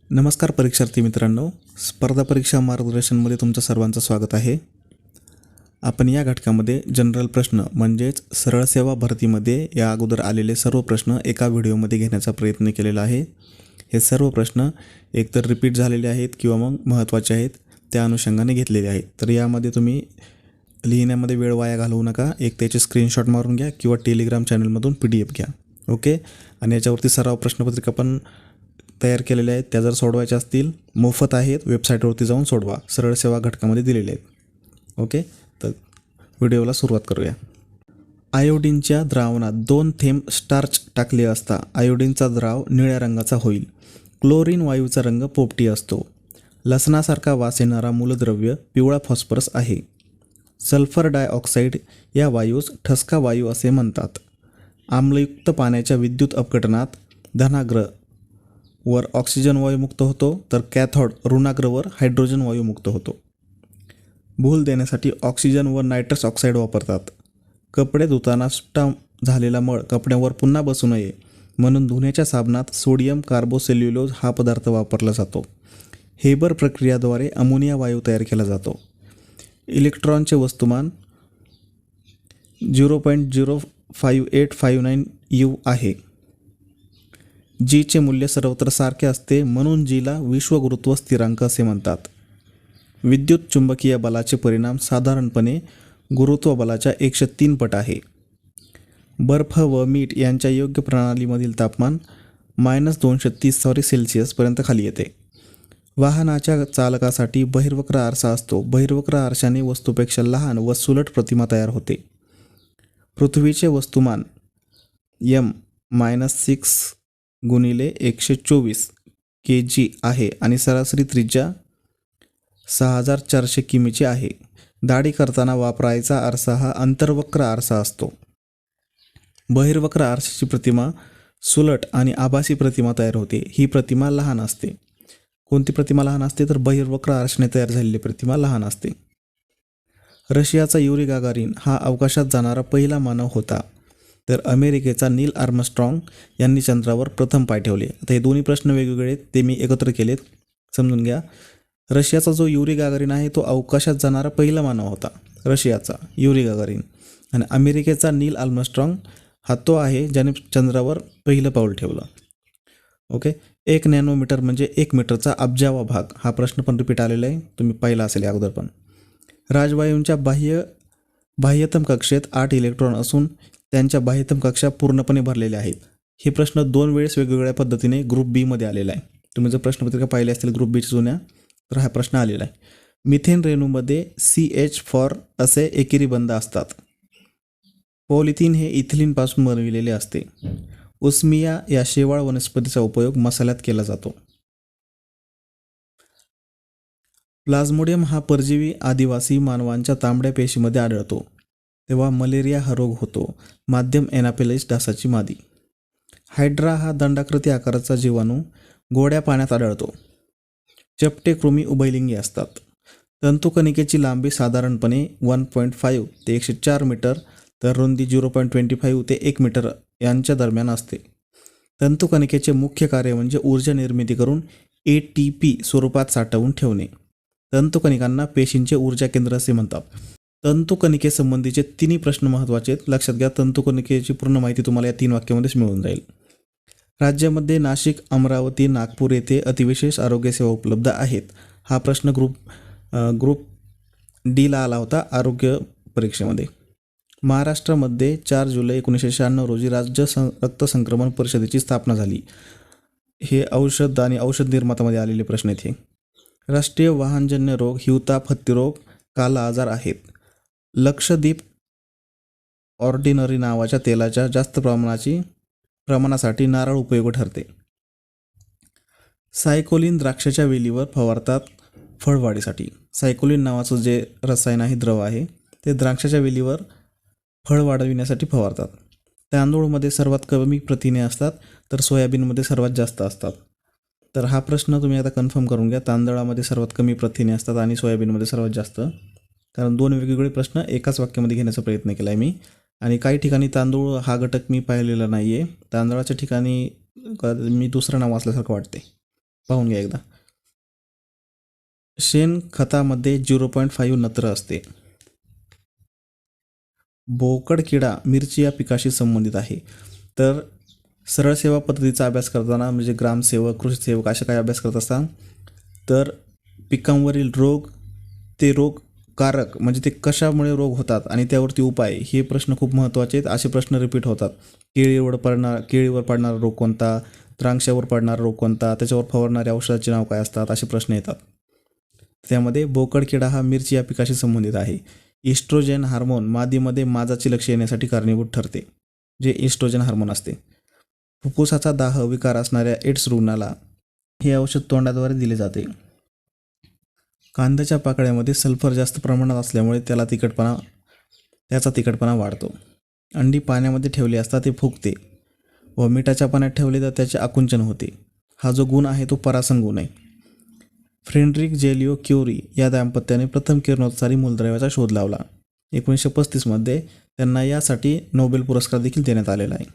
नमस्कार परीक्षार्थी मित्रांनो, स्पर्धा परीक्षा मार्गदर्शनमध्ये तुमचं सर्वांचं स्वागत आहे. आपण या घटकामध्ये जनरल प्रश्न म्हणजेच सरळ सेवा भरतीमध्ये या अगोदर आलेले सर्व प्रश्न एका व्हिडिओमध्ये घेण्याचा प्रयत्न केलेला आहे. हे सर्व प्रश्न एकतर रिपीट झालेले आहेत किंवा मग महत्त्वाचे आहेत, त्या अनुषंगाने घेतलेले आहेत. तर यामध्ये तुम्ही लिहिण्यामध्ये वेळ वाया घालवू नका. एक त्याचे स्क्रीनशॉट मारून घ्या किंवा टेलिग्राम चॅनलमधून PDF घ्या. ओके. आणि याच्यावरती सराव प्रश्नपत्रिका पण तयार केलेले आहेत. त्या जर सोडवायच्या असतील मोफत आहेत, वेबसाईटवरती जाऊन सोडवा. सरळ सेवा घटकामध्ये दिलेले आहेत. ओके. तर व्हिडिओला सुरुवात करूया. आयोडीनच्या द्रावणात 2 थेंब स्टार्च टाकले असता आयोडीनचा द्राव निळ्या रंगाचा होईल. क्लोरीन वायूचा रंग पोपटी असतो. लसणासारखा वास येणारा मूलद्रव्य पिवळा फॉस्फरस आहे. सल्फर डायऑक्साईड या वायूस ठसका वायू असे म्हणतात. आम्लयुक्त पाण्याच्या विद्युत अपघटनात धनाग्र वर ऑक्सिजन वायू मुक्त होतो, तर कॅथोड ऋणाग्रवर हायड्रोजन वायू मुक्त होतो. भूल देण्यासाठी ऑक्सिजन व नायट्रस ऑक्साईड वापरतात. कपडे धुताना सुट्टा झालेला मळ कपड्यावर पुन्हा बसू नये म्हणून धुण्याच्या साबणात सोडियम कार्बोसेल्युलोज हा पदार्थ वापरला जातो. हेबर प्रक्रियाद्वारे अमोनिया वायू तयार केला जातो. इलेक्ट्रॉनचे वस्तुमान 0.05859 U आहे. Gचे मूल्य सर्वत्र सारखे असते म्हणून Gला विश्वगुरुत्व स्थिरांक असे म्हणतात. विद्युत चुंबकीय बलाचे परिणाम साधारणपणे गुरुत्व बलाच्या 103 पट आहे. बर्फ व मीठ यांच्या योग्य प्रणालीमधील तापमान -230 पर्यंत खाली येते. वाहनाच्या चालकासाठी बहिर्वक्र आरसा असतो. बहिर्वक्र आरशाने वस्तूपेक्षा लहान व सुलट प्रतिमा तयार होते. पृथ्वीचे वस्तुमान m-6 गुणिले 124 kg आहे आणि सरासरी त्रिज्या 6400 किमीची आहे. दाढी करताना वापरायचा आरसा हा अंतर्वक्र आरसा असतो. बहिर्वक्र आरशाची प्रतिमा सुलट आणि आभासी प्रतिमा तयार होते. ही प्रतिमा लहान असते. कोणती प्रतिमा लहान असते? तर बहिर्वक्र आरशाने तयार झालेली प्रतिमा लहान असते. रशियाचा युरी गागारिन हा अवकाशात जाणारा पहिला मानव होता, तर अमेरिकेचा नील आर्मस्ट्रॉंग यांनी चंद्रावर प्रथम पाय ठेवले. आता हे दोन्ही प्रश्न वेगवेगळे आहेत, ते मी एकत्र केलेत, समजून घ्या. रशियाचा जो युरी गागारिन आहे तो अवकाशात जाणारा पहिला मानव होता, रशियाचा युरी गागारिन. आणि अमेरिकेचा नील आर्मस्ट्रॉंग हा तो आहे ज्याने चंद्रावर पहिलं पाऊल ठेवलं. ओके. 1 नॅनोमीटर म्हणजे 1 मीटरचा अब्जावा भाग. हा प्रश्न पण रिपीट आलेला आहे, तुम्ही पाहिला असेल अगोदर पण. राजवायूंच्या बाह्यतम कक्षेत 8 इलेक्ट्रॉन असून त्यांच्या बाह्यतम कक्षा पूर्णपणे भरलेल्या आहेत. हे प्रश्न 2 वेळेस वेगवेगळ्या पद्धतीने ग्रुप बी मध्ये आलेला आहे. तुम्ही जर प्रश्नपत्रिका पाहिली असतील ग्रुप बीच्या जुन्या, तर हा प्रश्न आलेला आहे. मिथेन रेणूमध्ये CH4 असे एकेरी बंध असतात. पॉलिथिन हे इथिलीनपासून बनविलेले असते. उस्मिया या शेवाळ वनस्पतीचा उपयोग मसाल्यात केला जातो. प्लाझ्मोडियम हा परजीवी आदिवासी मानवांच्या तांबड्या पेशीमध्ये आढळतो, तेव्हा मलेरिया हा रोग होतो. माध्यम एनाफिलाइटिस डासाची मादी. हायड्रा हा दंडाकृती आकाराचा जीवाणू गोड्या पाण्यात आढळतो. चपटे कृमी उभयलिंगी असतात. तंतुकणिकेची लांबी साधारणपणे 1.5 ते 104 मीटर, तर रुंदी 0.25 ते 1 मीटर यांच्या दरम्यान असते. तंतुकणिकेचे मुख्य कार्य म्हणजे ऊर्जा निर्मिती करून ATP स्वरूपात साठवून ठेवणे. तंतुकणिकांना पेशींचे ऊर्जा केंद्र असे म्हणतात. तंतुकणिकेसंबंधीचे 3 प्रश्न महत्त्वाचे आहेत, लक्षात घ्या. तंतुकणिकेची पूर्ण माहिती तुम्हाला या 3 वाक्यामध्येच मिळून जाईल. राज्यामध्ये नाशिक, अमरावती, नागपूर येथे अतिविशेष आरोग्यसेवा उपलब्ध आहेत. हा प्रश्न ग्रुप डीला आला होता आरोग्य परीक्षेमध्ये. महाराष्ट्रामध्ये 4 जुलै 1996 रोजी राज्य रक्त संक्रमण परिषदेची स्थापना झाली. हे औषध आणि औषध निर्मात्यामध्ये आलेले प्रश्न आहेत. हे राष्ट्रीय वाहनजन्य रोग हिवताप, हत्तीरोग, काला आजार आहेत. लक्षद्वीप ऑर्डिनरी नावाच्या तेलाच्या जास्त प्रमाणासाठी नारळ उपयोगी ठरते. सायकोलिन द्राक्षाच्या वेलीवर फवारतात फळवाढीसाठी. सायकोलिन नावाचं जे रसायन आहे, द्रव आहे, ते द्राक्षाच्या वेलीवर फळ वाढविण्यासाठी फवारतात. तांदूळमध्ये सर्वात कमी प्रथिने असतात, तर सोयाबीनमध्ये सर्वात जास्त असतात. तर हा प्रश्न तुम्ही आता कन्फर्म करून घ्या. तांदळामध्ये सर्वात कमी प्रथिने असतात आणि सोयाबीनमध्ये सर्वात जास्त. कारण 2 वेगवेगळे प्रश्न एकाच वाक्यामध्ये घेण्याचा प्रयत्न केला आहे मी. आणि काही ठिकाणी तांदूळ हा घटक मी पाहिलेला नाही आहे. तांदळाच्या ठिकाणी मी दुसरं नाव असल्यासारखं वाटते. पाहून घ्या एकदा. शेणखतामध्ये 0.5 नत्र असते. बोकड किडा मिरची या पिकाशी संबंधित आहे. तर सरळ सेवा पद्धतीचा अभ्यास करताना म्हणजे ग्रामसेवक, कृषी सेवक असे काय अभ्यास करत असतात, तर पिकांवरील रोग, ते रोगकारक म्हणजे ते कशामुळे रोग होतात आणि त्यावरती उपाय, हे प्रश्न खूप महत्त्वाचे आहेत. असे प्रश्न रिपीट होतात. केळीवर पडणारा रोग कोणता, द्राक्षावर पडणारा रोग कोणता, त्याच्यावर फवारणाऱ्या औषधाचे नाव काय असतात, असे प्रश्न येतात. त्यामध्ये बोकड किडा हा मिरची या पिकाशी संबंधित आहे. इस्ट्रोजेन हार्मोन मादीमध्ये माजाची लक्ष येण्यासाठी कारणीभूत ठरते, जे इस्ट्रोजेन हार्मोन असते. फुफ्फुसाचा दाह विकार असणाऱ्या एड्स रुग्णाला हे औषध तोंडाद्वारे दिले जाते. कांद्याच्या पाकळ्यामध्ये सल्फर जास्त प्रमाणात असल्यामुळे त्याचा तिखटपणा वाढतो. अंडी पाण्यामध्ये ठेवली असता ते फुगते व मिठाच्या पाण्यात ठेवले तर त्याचे आकुंचन होते. हा जो गुण आहे तो परासन गुण आहे. फ्रेडरिक जेलिओ क्युरी या दाम्पत्याने प्रथम किरणोत्सारी मूलद्रव्याचा शोध लावला. 1935मध्ये त्यांना यासाठी नोबेल पुरस्कार देखील देण्यात आलेला आहे.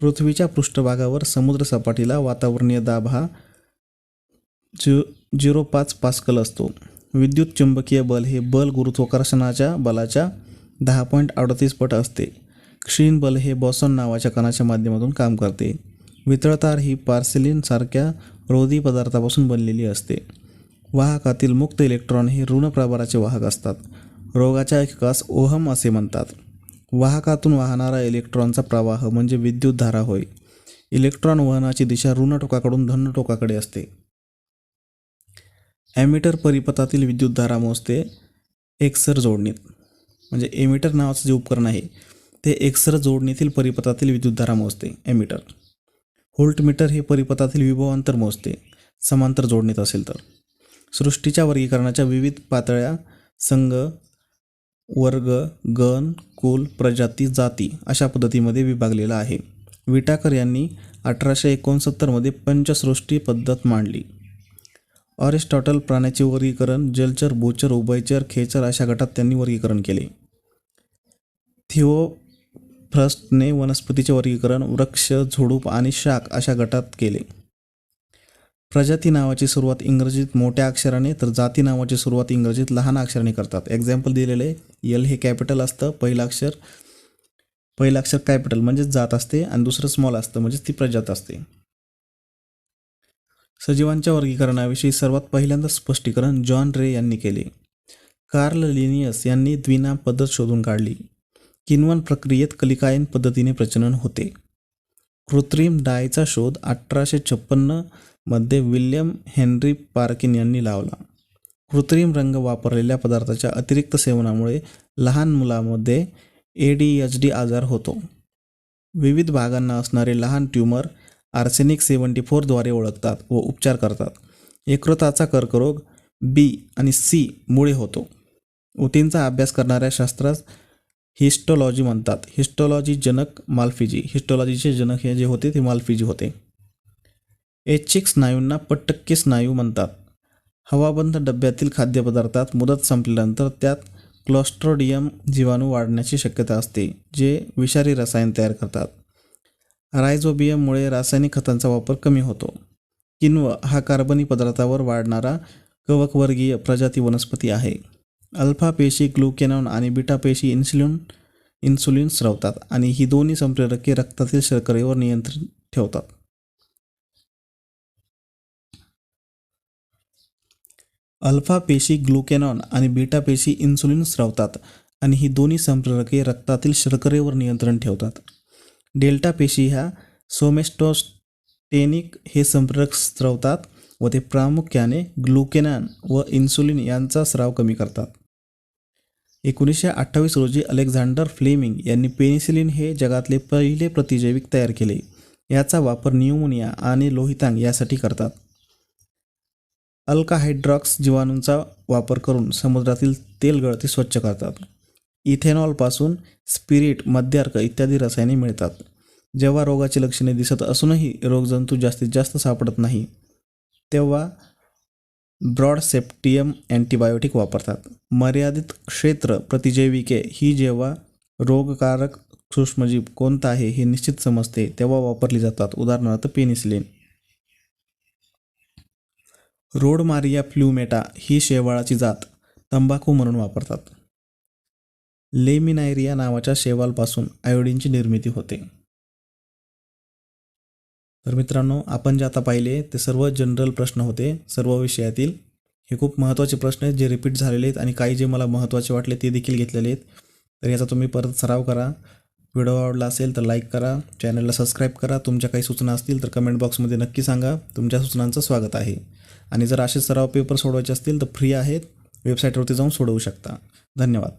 पृथ्वीच्या पृष्ठभागावर समुद्र सपाटीला वातावरणीय दाब हा 0.5 पास्कल असतो. विद्युत चुंबकीय बल हे बल गुरुत्वाकर्षणाच्या बलाच्या 10.38 पट असते. क्षीण बल हे बॉसन नावाच्या कणाच्या माध्यमातून काम करते. वितळतार ही पार्सेलिन सारख्या रोधी पदार्थापासून बनलेली असते. वाहकातील मुक्त इलेक्ट्रॉन हे ऋण प्रभाराचे वाहक असतात. रोगाच्या एककास ओहम असे म्हणतात. वाहकातून वाहणारा इलेक्ट्रॉनचा प्रवाह म्हणजे विद्युतधारा होय. इलेक्ट्रॉन वहनाची दिशा ऋण टोकाकडून धन टोकाकडे असते. ॲमीटर परिपथातील विद्युतधारा मोजते एकसर जोडणीत, म्हणजे एमीटर नावाचं जे उपकरण आहे ते एकसर जोडणीतील परिपथातील विद्युतधारा मोजते, ॲमीटर. व्होल्टमीटर हे परिपथातील विभवांतर मोजते, समांतर जोडणीत असेल तर. सृष्टीच्या वर्गीकरणाच्या विविध पातळ्या संघ, वर्ग, गण, कुल, प्रजाती, जाती अशा पद्धतीमध्ये विभागलेला आहे. विटाकर यांनी 1869मध्ये पंचसृष्टी पद्धत मांडली. अरिस्टॉटल प्राण्याचे वर्गीकरण जलचर, भूचर, उभयचर, खेचर अशा गटात त्यांनी वर्गीकरण केले. थिओफ्रस्टने वनस्पतीचे वर्गीकरण वृक्ष, झुडूप आणि शाख अशा गटात केले. प्रजाती नावाची सुरुवात इंग्रजीत मोठ्या अक्षराने तर जाती नावाची सुरुवात इंग्रजीत लहान अक्षराने करतात. एक्झाम्पल दिलेले, एल हे कॅपिटल असतं, पहिलं अक्षर कॅपिटल म्हणजे जात असते आणि दुसरं स्मॉल असतं म्हणजे ती प्रजात असते. सजीवांच्या वर्गीकरणाविषयी सर्वात पहिल्यांदा स्पष्टीकरण जॉन रे यांनी केले. कार्ल लिनियस यांनी द्विनाम पद्धत शोधून काढली. किण्वन प्रक्रियेत कलिकायन पद्धतीने प्रजनन होते. कृत्रिम डायचा शोध 1856मध्ये विल्यम हेनरी पार्किन यांनी लावला. कृत्रिम रंग वापरलेल्या पदार्थाच्या अतिरिक्त सेवनामुळे लहान मुलांमध्ये ADHD आजार होतो. विविध भागांना असणारे लहान ट्यूमर आर्सेनिक 74 द्वारे ओळखतात व उपचार करतात. यकृताचा कर्करोग B आणि C मुळे होतो. ऊतींचा अभ्यास करणाऱ्या शास्त्रास हिस्टोलॉजी म्हणतात. हिस्टोलॉजी जनक माल्फिजी, हिस्टोलॉजीचे जनक हे जे होते ते माल्फिजी होते. ऐच्छिक स्नायूंना पटक्के स्नायू म्हणतात. हवाबंद डब्यातील खाद्यपदार्थात मुदत संपल्यानंतर त्यात क्लॉस्ट्रोडियम जीवाणू वाढण्याची शक्यता असते, जे विषारी रसायन तयार करतात. रायझोबियममुळे रासायनिक खतांचा वापर कमी होतो. किण्व हा कार्बनी पदार्थावर वाढणारा कवकवर्गीय प्रजाती वनस्पती आहे. अल्फा पेशी ग्लुकेनॉन आणि बीटा पेशी इन्सुलिन स्रवतात आणि ही दोन्ही संप्रेरके रक्तातील शर्करेवर नियंत्रण ठेवतात. अल्फा पेशी ग्लुकेनॉन आणि बीटा पेशी इन्सुलिन स्रवतात आणि ही दोन्ही संप्रेरके रक्तातील शर्करेवर नियंत्रण ठेवतात. डेल्टा पेशी ह्या सोमॅटोस्टेनिक हे संप्रेरक स्रवतात व ते प्रामुख्याने ग्लुकेनॉन व इन्सुलिन यांचा स्राव कमी करतात. 1928 रोजी अलेक्झांडर फ्लेमिंग यांनी पेनिसिलिन हे जगातले पहिले प्रतिजैविक तयार केले. याचा वापर न्यूमोनिया आणि लोहितांग यासाठी करतात. अल्काहायड्रॉक्स जीवाणूंचा वापर करून समुद्रातील तेल गळती स्वच्छ करतात. इथेनॉलपासून स्पिरिट, मद्यार्क इत्यादी रसायने मिळतात. जेव्हा रोगाची लक्षणे दिसत असूनही रोगजंतू जास्तीत जास्त सापडत नाही तेव्हा ब्रॉड सेप्टियम अँटीबायोटिक वापरतात. मर्यादित क्षेत्र प्रतिजैविके ही जेव्हा रोगकारक सूक्ष्मजीव कोणता आहे हे निश्चित समजते तेव्हा वापरली जातात. उदाहरणार्थ पेनिसिलिन. रोडमारिया फ्ल्यूमेटा ही शेवाळाची जात तंबाखू म्हणून वापरतात. लेमिनायरिया नावाच्या शेवाळापासून आयोडीनची निर्मिती होते. तर मित्रांनो, आपण जे आता पाहिले ते सर्व जनरल प्रश्न होते सर्व विषयातील. हे खूप महत्त्वाचे प्रश्न आहेत जे रिपीट झालेले आहेत आणि काही जे मला महत्त्वाचे वाटले ते देखील घेतलेले आहेत. तर याचा तुम्ही परत सराव करा. व्हिडिओ आवडला असेल तर लाईक करा, चॅनलला सबस्क्राईब करा. तुमच्या काही सूचना असतील तर कमेंट बॉक्समध्ये नक्की सांगा. तुमच्या सूचनांचं स्वागत आहे. आणि जर असे सराव पेपर सोडवायचे असतील तर फ्री आहेत, वेबसाईटवरती जाऊन सोडवू शकता. धन्यवाद.